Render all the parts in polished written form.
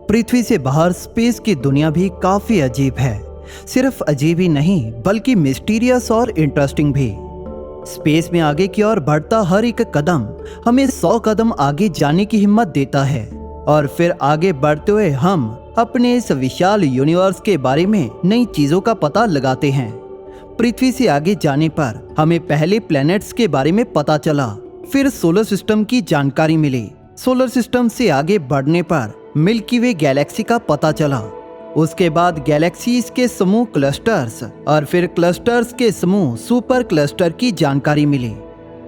पृथ्वी से बाहर स्पेस की दुनिया भी काफी अजीब है। सिर्फ अजीब ही नहीं बल्कि मिस्टीरियस और इंटरेस्टिंग भी। स्पेस में आगे की ओर बढ़ता हर एक कदम हमें 100 कदम आगे जाने की हिम्मत देता है और फिर आगे बढ़ते हुए हम अपने इस विशाल यूनिवर्स के बारे में नई चीजों का पता लगाते हैं। पृथ्वी से आगे जाने पर हमें पहले प्लैनेट्स के बारे में पता चला, फिर सोलर सिस्टम की जानकारी मिली। सोलर सिस्टम से आगे बढ़ने पर मिल्की वे गैलेक्सी का पता चला। उसके बाद गैलेक्सीज के समूह क्लस्टर्स और फिर क्लस्टर्स के समूह सुपर क्लस्टर की जानकारी मिली।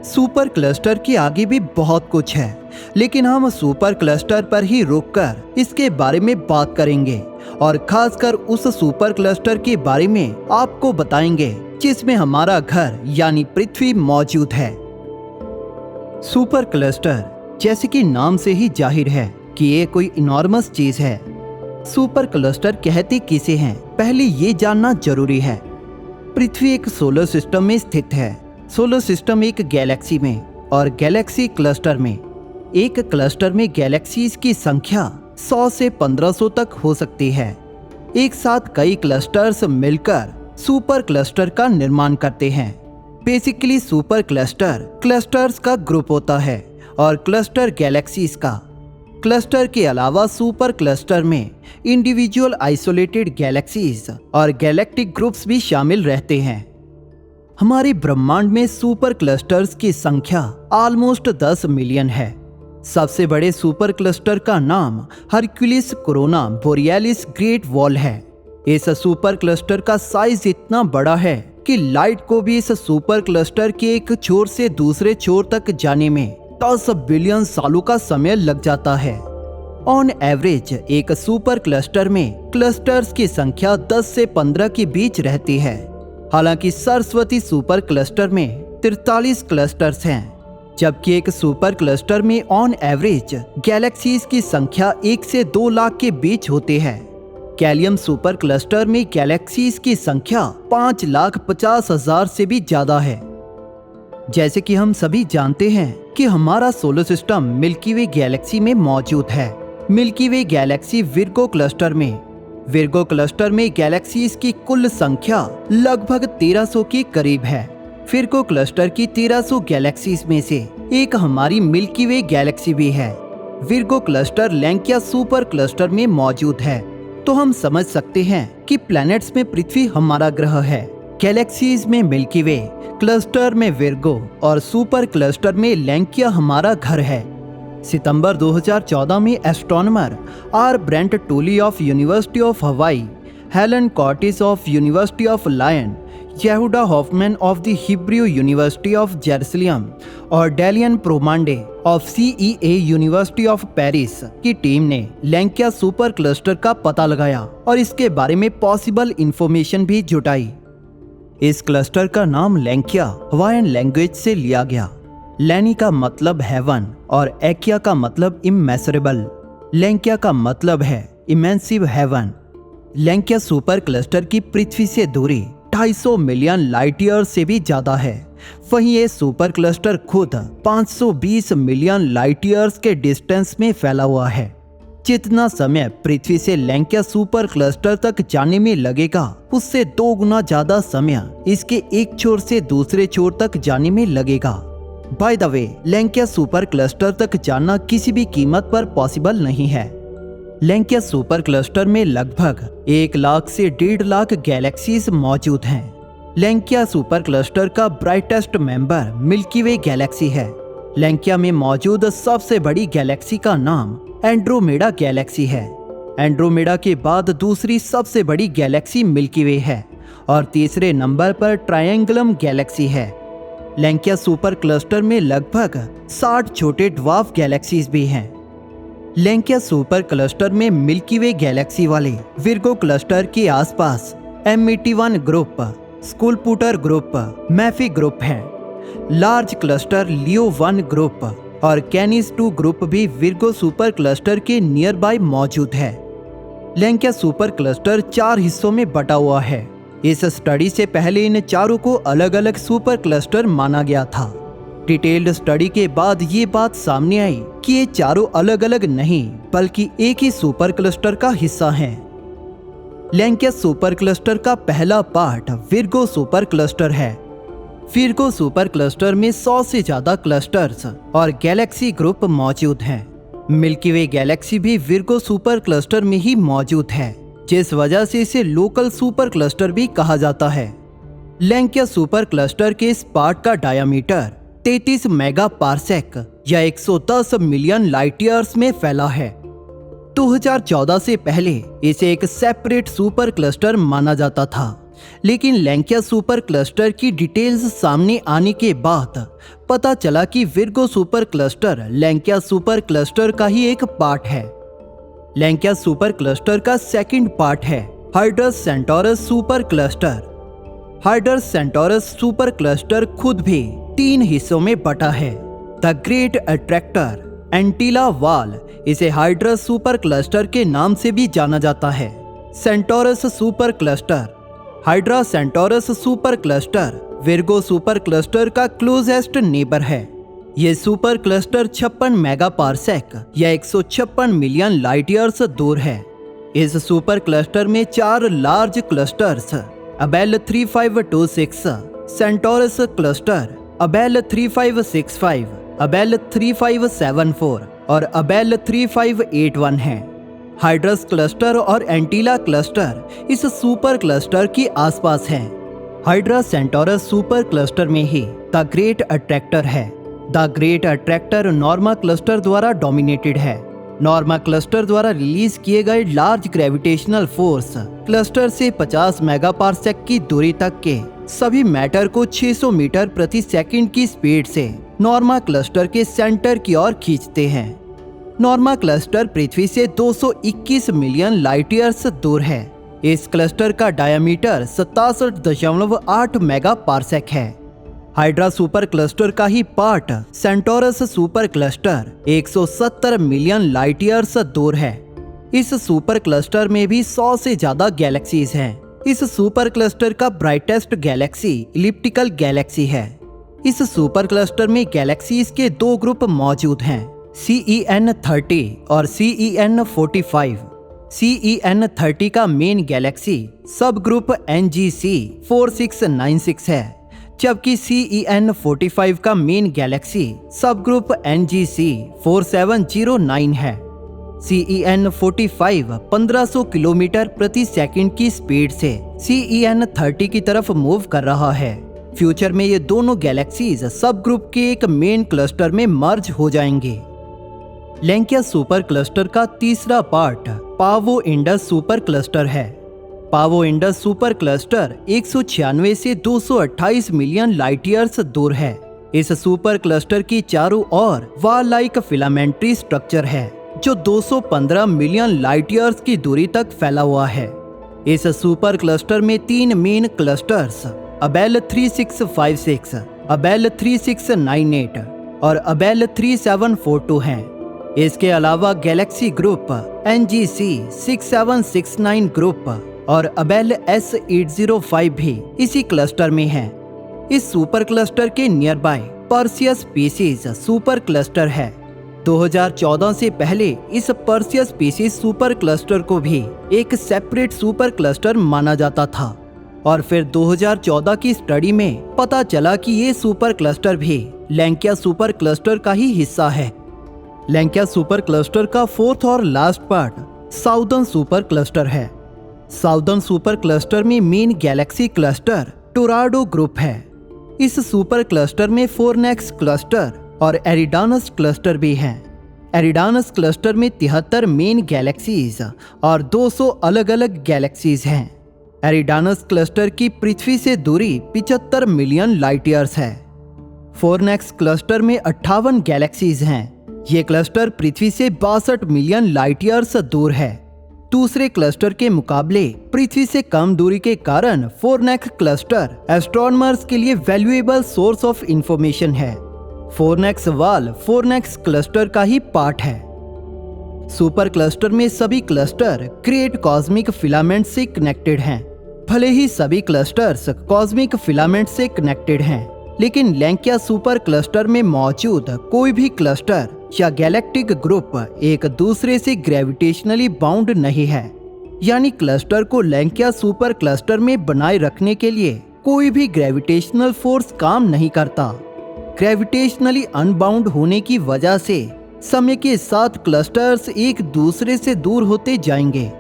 सुपर क्लस्टर के आगे भी बहुत कुछ है, लेकिन हम सुपर क्लस्टर पर ही रुककर इसके बारे में बात करेंगे और खासकर उस सुपर क्लस्टर के बारे में आपको बताएंगे जिसमें हमारा घर यानी पृथ्वी मौजूद है। सुपर क्लस्टर जैसे कि नाम से ही जाहिर है कि ये कोई इनॉर्मस चीज है। सुपर क्लस्टर कहते किसे हैं, पहले ये जानना जरूरी है। पृथ्वी एक सोलर सिस्टम में स्थित है। सोलर सिस्टम एक गैलेक्सी में और गैलेक्सी क्लस्टर में। एक क्लस्टर में गैलेक्सीज की संख्या 100 से 1500 तक हो सकती है। एक साथ कई क्लस्टर्स मिलकर सुपर क्लस्टर का निर्माण करते हैं। बेसिकली सुपर क्लस्टर क्लस्टर्स का ग्रुप होता है और क्लस्टर गैलेक्सीज का। क्लस्टर के अलावा सुपर क्लस्टर में इंडिविजुअल आइसोलेटेड गैलेक्सीज और गैलेक्टिक ग्रुप्स भी शामिल रहते हैं। हमारे ब्रह्मांड में सुपर क्लस्टर्स की संख्या ऑलमोस्ट 10 मिलियन है। सबसे बड़े सुपर क्लस्टर का नाम Hercules corona borealis great wall है। इस सुपर क्लस्टर का साइज इतना बड़ा है कि लाइट को भी इस सुपर क्लस्टर के एक छोर से दूसरे छोर तक जाने में 10 बिलियन सालों का समय लग जाता है। ऑन एवरेज एक सुपर क्लस्टर में क्लस्टर्स की संख्या 10 से 15 के बीच रहती है। हालांकि सरस्वती सुपर क्लस्टर में 43 क्लस्टर्स हैं, जबकि एक सुपर क्लस्टर में ऑन एवरेज गैलेक्सीज की संख्या 1 से 2 लाख के बीच होती है। गैलियम सुपर क्लस्टर में गैलेक्सीज की संख्या 5,50,000 से भी ज्यादा है। जैसे कि हम सभी जानते हैं कि हमारा सोलर सिस्टम मिल्की वे गैलेक्सी में मौजूद है। मिल्की वे गैलेक्सी विर्गो क्लस्टर में। विर्गो क्लस्टर में गैलेक्सीज की कुल संख्या लगभग 1300 के करीब है। विर्गो क्लस्टर की 1300 गैलेक्सीज में से एक हमारी मिल्की वे गैलेक्सी भी है। विर्गो क्लस्टर लैंकिया सुपर क्लस्टर में मौजूद है, तो हम समझ सकते हैं कि प्लैनेट्स में पृथ्वी हमारा ग्रह है। गैलेक्सीज में मिल्की वे, क्लस्टर में विर्गो और सुपर क्लस्टर में लैंकिया हमारा घर है। सितंबर 2014 में astronomer R Brent Tully of university of Hawaii, Helene Courtois of university of Lyon, Yehuda Hoffman of the Hebrew university of Jerusalem और डेलियन Pomarede of CEA university of Paris की टीम ने लैंकिया सुपर क्लस्टर का पता लगाया और इसके बारे में पॉसिबल इंफॉर्मेशन भी जुटाई। इस क्लस्टर का नाम लैंकिया हवाईन लैंग्वेज से लिया गया। लैनी का मतलब हेवन और एकिया का मतलब इमेसरेबल। लैंकिया का मतलब है इमेंसिव हेवन। लैंकिया सुपर क्लस्टर की पृथ्वी से दूरी 250 मिलियन लाइट ईयर से भी ज्यादा है। वहीं ये सुपर क्लस्टर खुद 520 मिलियन लाइट ईयर्स के डिस्टेंस में फैला हुआ है। जितना समय पृथ्वी से लैंकिया सुपर क्लस्टर तक जाने में लगेगा, उससे 2 गुना ज्यादा समय इसके एक छोर से दूसरे छोर तक जाने में लगेगा। By the way, Laniakea supercluster तक जाना किसी भी कीमत पर पॉसिबल नहीं है। लैंकिया सुपर क्लस्टर में लगभग 1 लाख से 1.5 लाख गैलेक्सीज मौजूद हैं। लैंकिया सुपर क्लस्टर का ब्राइटेस्ट मेंबर मिल्की वे गैलेक्सी है। लैंकिया में मौजूद सबसे बड़ी गैलेक्सी का नाम एंड्रोमेडा गैलेक्सी है। एंड्रोमेडा के बाद दूसरी सबसे बड़ी गैलेक्सी मिल्की वे है और तीसरे नंबर पर ट्रायंगुलम गैलेक्सी है। लैंकिया सुपर क्लस्टर में लगभग 60 छोटे ड्वार्फ गैलेक्सीज भी हैं। लैंकिया सुपर क्लस्टर में मिल्की वे गैलेक्सी वाले विर्गो क्लस्टर के आसपास M81 ग्रुप, स्कूलपुटर ग्रुप, मैफी ग्रुप हैं। लार्ज क्लस्टर लियो 1 ग्रुप और कैनिस 2 ग्रुप भी विर्गो सुपर क्लस्टर के नियर बाय मौजूद है। लैंकिया सुपर क्लस्टर 4 हिस्सों में बटा हुआ है। इस स्टडी से पहले इन चारों को अलग अलग सुपर क्लस्टर माना गया था। डिटेल्ड स्टडी के बाद ये बात सामने आई कि ये चारों अलग अलग नहीं बल्कि एक ही सुपर क्लस्टर का हिस्सा हैं। लैंकियस सुपर क्लस्टर का पहला पार्ट विर्गो सुपर क्लस्टर है। विर्गो सुपर क्लस्टर में 100 से ज्यादा क्लस्टर्स और गैलेक्सी ग्रुप मौजूद हैं। मिल्की वे गैलेक्सी भी विर्गो सुपर क्लस्टर में ही मौजूद है, जिस वजह से इसे लोकल सुपर क्लस्टर भी कहा जाता है। लैंकियस सुपर क्लस्टर के इस पार्ट का डायमीटर 33 मेगा पार्सेक या 110 मिलियन लाइट ईयर्स में फैला है। 2014 से पहले इसे एक सेपरेट सुपर क्लस्टर माना जाता था, लेकिन लैंकियस सुपर क्लस्टर की डिटेल्स सामने आने के बाद पता चला कि Virgo supercluster Laniakea supercluster का ही एक पार्ट है। लैंकियस सुपर क्लस्टर का सेकंड पार्ट है Hydrus Centaurus supercluster. Hydrus Centaurus supercluster खुद भी 3 हिस्सों में बटा है। द ग्रेट अट्रैक्टर, एंटीला वाल, इसे हाइड्रस सुपर क्लस्टर के नाम से भी जाना जाता है। Centaurus super cluster, hydra Centaurus super cluster Virgo supercluster का क्लोजेस्ट नेबर है। ये सुपर क्लस्टर 56 मेगा पार्सेक या 156 मिलियन लाइट ईयर्स दूर है। इस सुपर क्लस्टर में 4 लार्ज क्लस्टर्स अबेल 3526, सेंटोरस क्लस्टर अबेल 3565, अबेल 3574 और अबेल 3581 हैं। हाइड्रस क्लस्टर और एंटीला क्लस्टर इस सुपर क्लस्टर के आसपास हैं। हाइड्रा सेंटोरस सुपर क्लस्टर में ही द ग्रेट अट्रैक्टर है। The great attractor Norma cluster द्वारा डोमिनेटेड है। नॉर्मा क्लस्टर द्वारा रिलीज किए गए लार्ज ग्रेविटेशनल फोर्स क्लस्टर से 50 मेगा पार्सेक की दूरी तक के सभी मैटर को 600 मीटर प्रति सेकंड की स्पीड से नॉर्मा क्लस्टर के सेंटर की ओर खींचते हैं। नॉर्मा क्लस्टर पृथ्वी से 221 मिलियन लाइट ईयर्स दूर है। इस क्लस्टर का डायमीटर 67.8 मेगा पार्सेक है। हाइड्रा सुपर क्लस्टर का ही part Centaurus supercluster 170 million light years दूर है। इस सुपर क्लस्टर में भी 100 से ज्यादा गैलेक्सीज हैं। इस सुपर क्लस्टर का ब्राइटेस्ट गैलेक्सी इलिप्टिकल गैलेक्सी है। इस सुपर क्लस्टर में गैलेक्सीज के 2 ग्रुप मौजूद हैं, CEN30 और CEN45। CEN30 का मेन गैलेक्सी सब ग्रुप NGC 4696 है, जबकि CEN45 का मेन गैलेक्सी सब ग्रुप NGC 4709 है। CEN45 1500 किलोमीटर प्रति सेकंड की स्पीड से CEN30 की तरफ मूव कर रहा है। फ्यूचर में ये दोनों गैलेक्सीज सब ग्रुप के एक मेन क्लस्टर में मर्ज हो जाएंगे। लैंकियस सुपर क्लस्टर का तीसरा पार्ट पावो इंडस सुपर क्लस्टर है। पावो इंडस सुपर क्लस्टर 196 से 228 मिलियन लाइट ईयर्स दूर है। इस सुपर क्लस्टर की चारों ओर वॉल लाइक फिलामेंट्री स्ट्रक्चर है, जो 215 मिलियन लाइट ईयर्स की दूरी तक फैला हुआ है। इस सुपर क्लस्टर में 3 मेन क्लस्टर्स अबेल 3656, अबेल 3698 और अबेल 3742 हैं। इसके अलावा गैलेक्सी ग्रुप NGC 6769 ग्रुप और अबेल S805 भी इसी क्लस्टर में है। इस सुपर क्लस्टर के near by Perseus species super cluster है। 2014 से पहले इस पर्सियस स्पीसीज सुपर क्लस्टर को भी एक सेपरेट सुपर क्लस्टर माना जाता था, और फिर 2014 की स्टडी में पता चला कि ये सुपर क्लस्टर भी लैंकियस सुपर क्लस्टर का ही हिस्सा है। लैंकियस सुपर क्लस्टर का 4th और last part southern super cluster है। साउदर्न सुपर क्लस्टर में मेन गैलेक्सी क्लस्टर टोराडो ग्रुप है। इस सुपर क्लस्टर में फोरनेक्स क्लस्टर और एरिडानस क्लस्टर भी हैं। एरिडानस क्लस्टर में 73 मेन गैलेक्सीज और 200 अलग अलग गैलेक्सीज हैं। एरिडानस क्लस्टर की पृथ्वी से दूरी 75 मिलियन लाइट ईयर्स है। फोरनेक्स क्लस्टर में 58 गैलेक्सीज हैं। ये क्लस्टर पृथ्वी से 62 मिलियन लाइट ईयर्स दूर है। दूसरे क्लस्टर के मुकाबले पृथ्वी से कम दूरी के कारण फोरनेक्स क्लस्टर एस्ट्रोनॉमर्स के लिए वैल्यूएबल सोर्स ऑफ इंफॉर्मेशन है। फोरनेक्स वाल फोरनेक्स क्लस्टर का ही पार्ट है। सुपर क्लस्टर में सभी क्लस्टर ग्रेट कॉस्मिक फिलामेंट से कनेक्टेड हैं। भले ही सभी क्लस्टर्स कॉस्मिक फिलामेंट से कनेक्टेड हैं, लेकिन लैंकिया सुपर क्लस्टर में मौजूद कोई भी क्लस्टर या गैलेक्टिक ग्रुप एक दूसरे से ग्रेविटेशनली बाउंड नहीं है। यानी क्लस्टर को लैंकिया सुपर क्लस्टर में बनाए रखने के लिए कोई भी ग्रेविटेशनल फोर्स काम नहीं करता। ग्रेविटेशनली अनबाउंड होने की वजह से समय के साथ क्लस्टर्स एक दूसरे से दूर होते जाएंगे।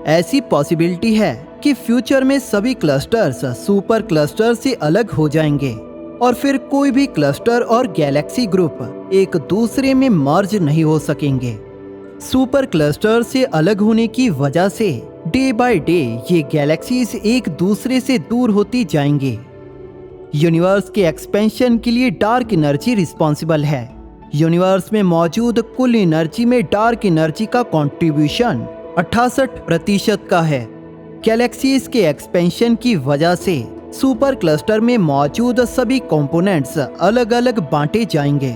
ऐसी पॉसिबिलिटी है कि फ्यूचर में सभी क्लस्टर्स सुपर क्लस्टर से अलग हो जाएंगे और फिर कोई भी क्लस्टर और गैलेक्सी ग्रुप एक दूसरे में मर्ज नहीं हो सकेंगे। सुपर क्लस्टर से अलग होने की वजह से डे बाय डे ये गैलेक्सीज एक दूसरे से दूर होती जाएंगी। यूनिवर्स के एक्सपेंशन के लिए डार्क एनर्जी रिस्पॉन्सिबल है। यूनिवर्स में मौजूद कुल एनर्जी में डार्क एनर्जी का कंट्रीब्यूशन 68% का है। गैलेक्सीज के एक्सपेंशन की वजह से सुपर क्लस्टर में मौजूद सभी कंपोनेंट्स अलग अलग बांटे जाएंगे।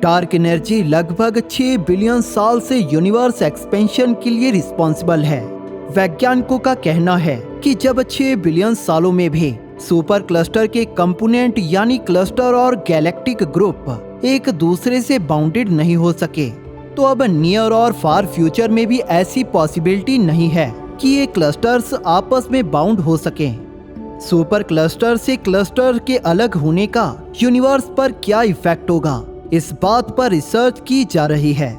डार्क एनर्जी लगभग 6 बिलियन साल से यूनिवर्स एक्सपेंशन के लिए रिस्पॉन्सिबल है। वैज्ञानिकों का कहना है कि जब 6 बिलियन सालों में भी सुपर क्लस्टर के कंपोनेंट यानी क्लस्टर और गैलेक्टिक ग्रुप एक दूसरे से बाउंडेड नहीं हो सके, तो अब नियर और फार फ्यूचर में भी ऐसी पॉसिबिलिटी नहीं है कि ये क्लस्टर्स आपस में बाउंड हो सकें। सुपर क्लस्टर से क्लस्टर के अलग होने का यूनिवर्स पर क्या इफेक्ट होगा, इस बात पर रिसर्च की जा रही है।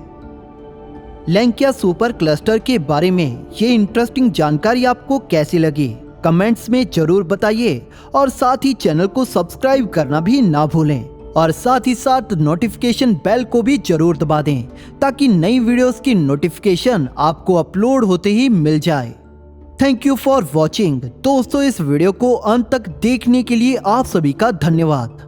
लैंकिया सुपर क्लस्टर के बारे में ये इंटरेस्टिंग जानकारी आपको कैसी लगी, कमेंट्स में जरूर बताइए और साथ ही चैनल को सब्सक्राइब करना भी ना भूलें और साथ ही साथ नोटिफिकेशन बेल को भी जरूर दबा दें ताकि नई वीडियोस की नोटिफिकेशन आपको अपलोड होते ही मिल जाए। Thank you for watching. दोस्तों, इस वीडियो को अंत तक देखने के लिए आप सभी का धन्यवाद।